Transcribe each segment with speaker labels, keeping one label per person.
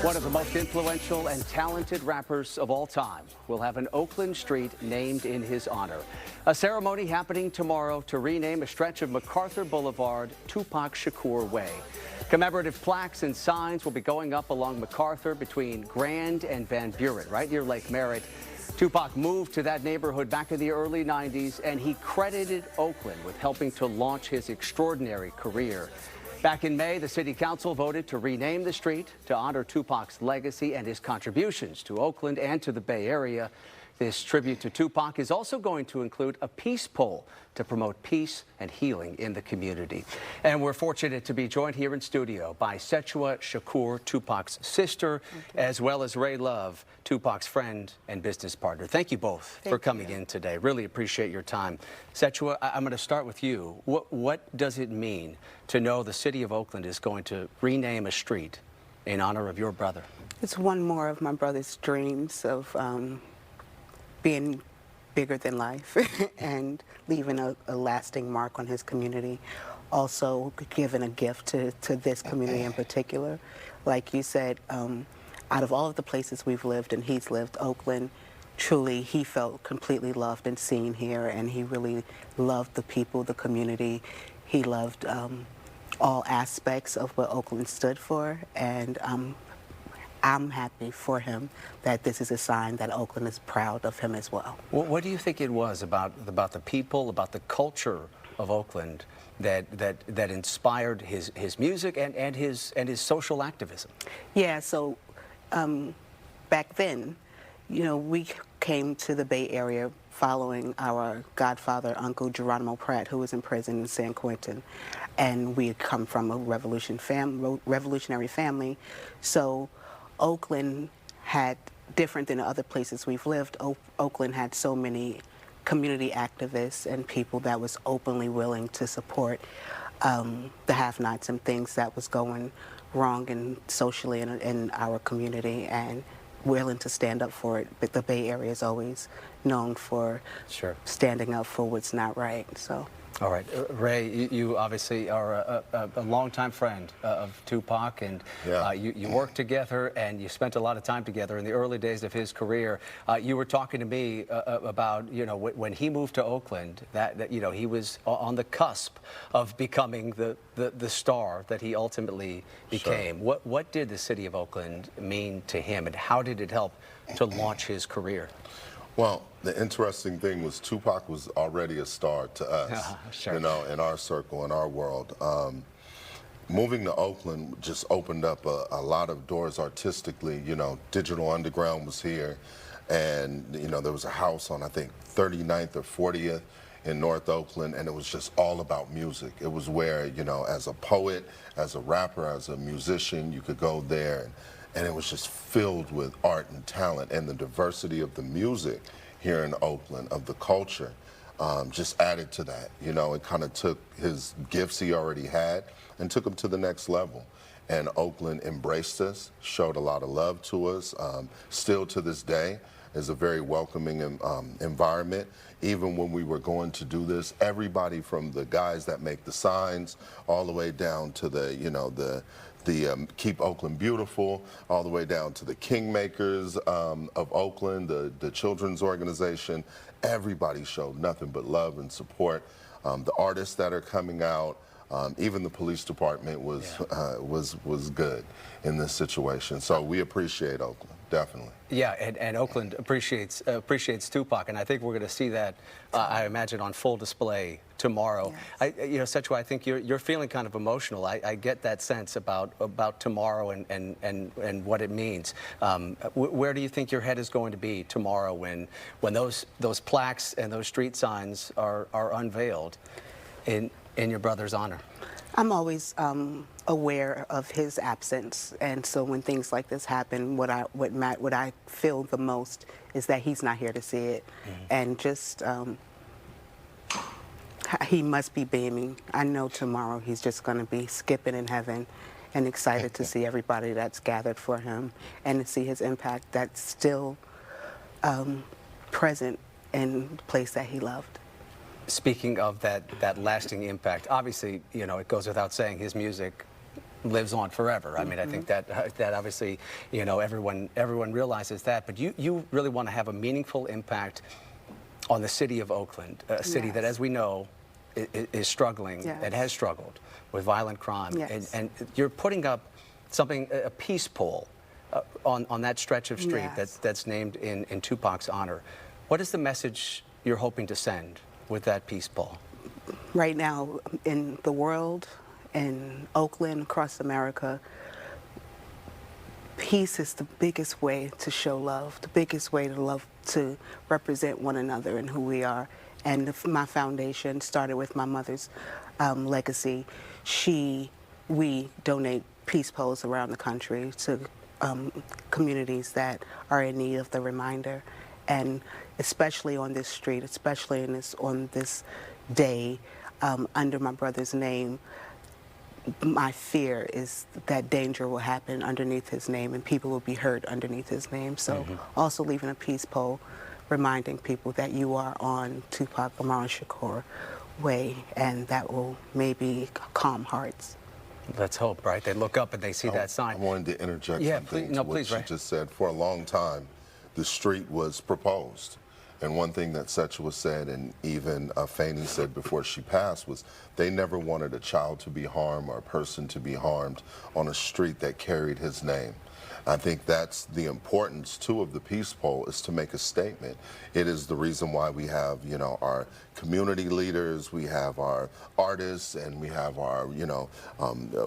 Speaker 1: One of the most influential and talented rappers of all time will have an Oakland street named in his honor. A ceremony happening tomorrow to rename a stretch of MacArthur Boulevard Tupac Shakur Way. Commemorative plaques and signs will be going up along MacArthur between Grand and Van Buren, right near Lake Merritt. Tupac moved to that neighborhood back in the early 90s, and he credited Oakland with helping to launch his extraordinary career. Back in May, the city council voted to rename the street to honor Tupac's legacy and his contributions to Oakland and to the Bay Area. This tribute to Tupac is also going to include a peace pole to promote peace and healing in the community. And we're fortunate to be joined here in studio by Sekyiwa Shakur, Tupac's sister, as well as Ray Love, Tupac's friend and business partner. Thank you both for coming in today. Really appreciate your time. Sekyiwa, I'm going to start with you. What does it mean to know the city of Oakland is going to rename a street in honor of your brother?
Speaker 2: It's one more of my brother's dreams of being bigger than life and leaving a lasting mark on his community. Also giving a gift to this community in particular. Like you said, out of all of the places we've lived and he's lived, Oakland, truly he felt completely loved and seen here, and he really loved the people, the community. He loved all aspects of what Oakland stood for, and I'm happy for him that this is a sign that Oakland is proud of him as well.
Speaker 1: What do you think it was about the people, about the culture of Oakland that inspired his music and his social activism?
Speaker 2: Yeah, so back then, you know, we came to the Bay Area following our godfather, Uncle Geronimo Pratt, who was in prison in San Quentin. And we had come from a revolutionary family. So Oakland had, different than other places we've lived, Oakland had so many community activists and people that was openly willing to support the have-nots and things that was going wrong and socially in our community, and willing to stand up for it. But the Bay Area is always known for standing up for what's not right. So.
Speaker 1: All right, Ray, you obviously are a longtime friend of Tupac, and you worked together and you spent a lot of time together in the early days of his career. You were talking to me about, you know, when he moved to Oakland, that you know, he was on the cusp of becoming the star that he ultimately became. What did the city of Oakland mean to him, and how did it help to launch his career?
Speaker 3: Well, the interesting thing was Tupac was already a star to us, you know, in our circle, in our world. Moving to Oakland just opened up a lot of doors artistically. You know, Digital Underground was here, and, you know, there was a house on, I think, 39th or 40th in North Oakland, and it was just all about music. It was where, you know, as a poet, as a rapper, as a musician, you could go there, and it was just filled with art and talent, and the diversity of the music here in Oakland, of the culture, just added to that. You know, it kind of took his gifts he already had and took them to the next level. And Oakland embraced us, showed a lot of love to us. Still to this day is a very welcoming environment. Even when we were going to do this, everybody from the guys that make the signs all the way down to the, you know, the Keep Oakland Beautiful, all the way down to the Kingmakers of Oakland, the children's organization. Everybody showed nothing but love and support. The artists that are coming out, even the police department was good in this situation. So we appreciate Oakland, definitely.
Speaker 1: Yeah, and Oakland appreciates Tupac, and I think we're going to see that, I imagine, on full display tomorrow.
Speaker 2: Yes.
Speaker 1: You know, Sekyiwa, I think you're feeling kind of emotional. I get that sense about tomorrow and what it means. Where do you think your head is going to be tomorrow when those plaques and those street signs are unveiled in your brother's honor?
Speaker 2: I'm always aware of his absence, and so when things like this happen, what I feel the most is that he's not here to see it, and just he must be beaming. I know tomorrow he's just going to be skipping in heaven and excited to see everybody that's gathered for him and to see his impact that's still present in the place that he loved.
Speaker 1: Speaking of that lasting impact, obviously, you know, it goes without saying his music lives on forever. I mean, I think that obviously, you know, everyone realizes that. But you really want to have a meaningful impact on the city of Oakland, a city that, as we know, is struggling and has struggled with violent crime. And you're putting up something, a peace pole, on that stretch of street that's named in Tupac's honor. What is the message you're hoping to send with that peace pole?
Speaker 2: Right now, in the world, in Oakland, across America, peace is the biggest way to show love, the biggest way to love, to represent one another and who we are. And my foundation started with my mother's legacy. We donate peace poles around the country to communities that are in need of the reminder. And especially on this street, especially on this day, under my brother's name, my fear is that danger will happen underneath his name and people will be hurt underneath his name. So also leaving a peace pole reminding people that you are on Tupac Shakur way, and that will maybe calm hearts.
Speaker 1: Let's hope, right? They look up and they see that sign.
Speaker 3: I wanted to interject something
Speaker 1: to what
Speaker 3: you just said. For a long time, the street was proposed. And one thing that Sekyiwa said, and even Fanny said before she passed, was they never wanted a child to be harmed or a person to be harmed on a street that carried his name. I think that's the importance, too, of the peace pole, is to make a statement. It is the reason why we have, you know, our community leaders, we have our artists, and we have our, you know,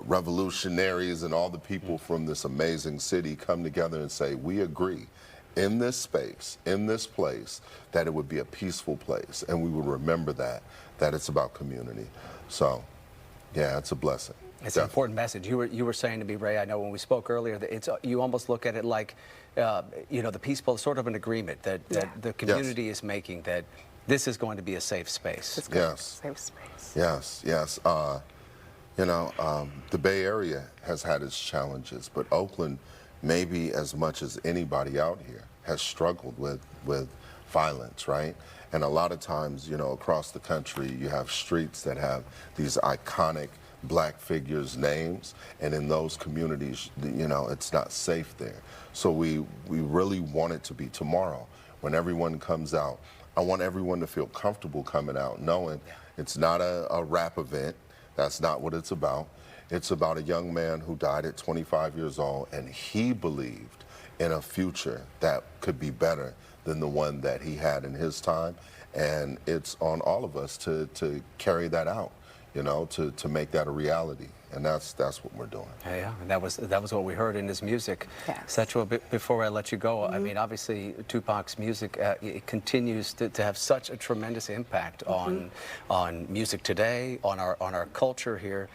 Speaker 3: revolutionaries and all the people from this amazing city come together and say, we agree in this space, in this place, that it would be a peaceful place. And we would remember that it's about community. So, yeah, it's a blessing.
Speaker 1: It's an important message. You were saying to me, Ray, I know when we spoke earlier, that you almost look at it like, you know, the peace pole is sort of an agreement that the community is making, that this is going to be a safe space.
Speaker 2: It's going to be a safe space.
Speaker 3: Yes, yes. You know, the Bay Area has had its challenges, but Oakland, maybe as much as anybody out here, has struggled with violence, right? And a lot of times, you know, across the country, you have streets that have these iconic black figures' names, and in those communities, you know, it's not safe there. So we really want it to be tomorrow. When everyone comes out, I want everyone to feel comfortable coming out, knowing it's not a rap event. That's not what it's about. It's about a young man who died at 25 years old, and he believed in a future that could be better than the one that he had in his time. And it's on all of us to carry that out, you know, to make that a reality. And that's what we're doing.
Speaker 1: Yeah, and that was what we heard in his music.
Speaker 2: Yes.
Speaker 1: Sekyiwa, before I let you go, I mean, obviously Tupac's music it continues to have such a tremendous impact on music today, on our culture here.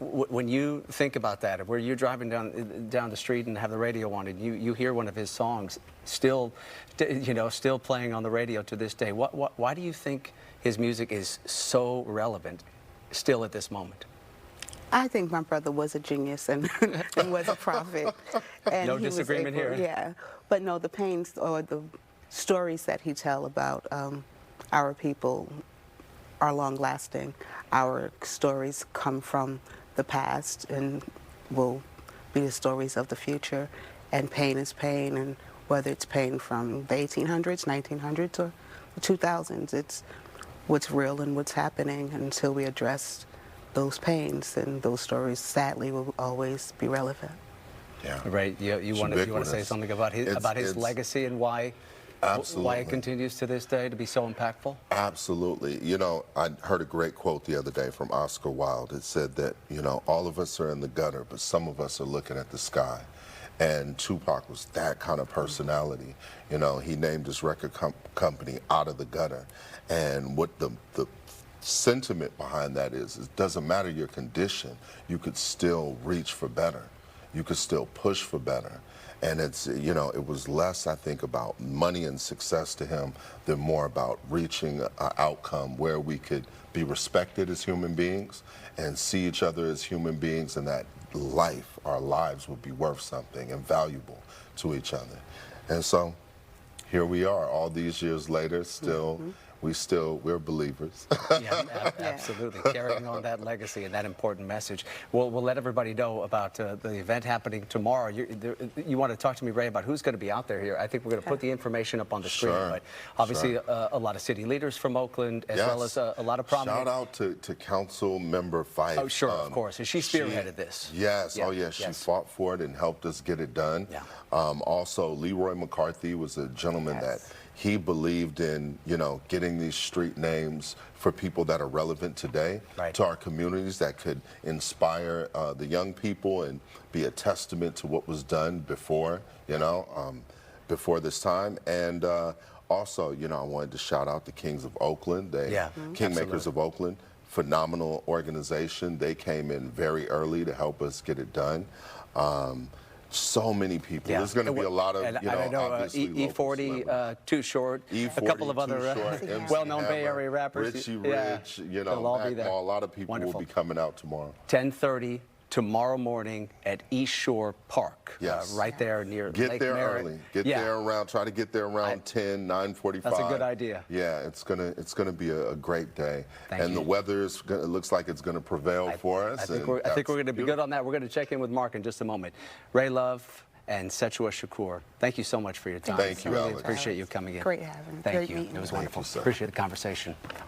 Speaker 1: When you think about that, where you're driving down the street and have the radio on, and you hear one of his songs still, you know, still playing on the radio to this day, why do you think his music is so relevant still at this moment?
Speaker 2: I think my brother was a genius and was a prophet. And
Speaker 1: no disagreement here.
Speaker 2: Yeah, but no, the pains or the stories that he tell about our people are long-lasting. Our stories come from the past and will be the stories of the future. And pain is pain, and whether it's pain from the 1800s, 1900s, or the 2000s, it's what's real and what's happening until we address those pains, and those stories sadly will always be relevant.
Speaker 1: Yeah. Right. You want to say something about his legacy and why it continues to this day to be so impactful?
Speaker 3: Absolutely. You know, I heard a great quote the other day from Oscar Wilde. It said that, you know, all of us are in the gutter, but some of us are looking at the sky. And Tupac was that kind of personality. You know, he named his record company Out of the Gutter. And what the sentiment behind that is, it doesn't matter your condition, you could still reach for better. You could still push for better. And it's, you know, it was less, I think, about money and success to him than more about reaching an outcome where we could be respected as human beings and see each other as human beings, and that our lives would be worth something and valuable to each other. And so here we are, all these years later, still we're believers.
Speaker 1: Absolutely. Carrying on that legacy and that important message. We'll let everybody know about the event happening tomorrow. You want to talk to me, Ray, about who's going to be out there here. I think we're going to put the information up on the screen.
Speaker 3: Sure.
Speaker 1: But obviously, a lot of city leaders from Oakland, as well as a lot of prominent.
Speaker 3: Shout out to Council Member Fife.
Speaker 1: Oh, sure, of course. And she spearheaded this.
Speaker 3: Yes. Oh, yeah. She fought for it and helped us get it done.
Speaker 1: Yeah.
Speaker 3: Also, Leroy McCarthy was a gentleman that he believed in, getting these street names for people that are relevant today to our communities, that could inspire the young people and be a testament to what was done before, before this time. And also, I wanted to shout out the Kings of Oakland, Kingmakers of Oakland. Phenomenal organization. They came in very early to help us get it done. So many people. There's going to be a lot of,
Speaker 1: I know E40, Too Short,
Speaker 3: E40,
Speaker 1: a couple of other well-known Bay Area rappers.
Speaker 3: Richie Rich,
Speaker 1: they'll all be there.
Speaker 3: A lot of people will be coming out tomorrow.
Speaker 1: 10:30 tomorrow morning at East Shore Park. Right there near
Speaker 3: Get
Speaker 1: Lake
Speaker 3: there
Speaker 1: Merritt.
Speaker 3: early. Get there around. Try to get there around 10, 9:45.
Speaker 1: That's a good idea.
Speaker 3: Yeah, it's gonna be a great day.
Speaker 1: Thank you.
Speaker 3: The weather looks like it's gonna prevail for us.
Speaker 1: I think we're going to be good on that. We're going to check in with Mark in just a moment. Ray Love and Sekyiwa Shakur, thank you so much for your time.
Speaker 3: Thank you, Alex.
Speaker 1: Appreciate you coming in.
Speaker 2: Great having me.
Speaker 1: Thank
Speaker 2: Great
Speaker 1: you.
Speaker 2: meeting
Speaker 1: It was
Speaker 2: you.
Speaker 1: wonderful.
Speaker 3: Thank you, sir.
Speaker 1: Appreciate the conversation.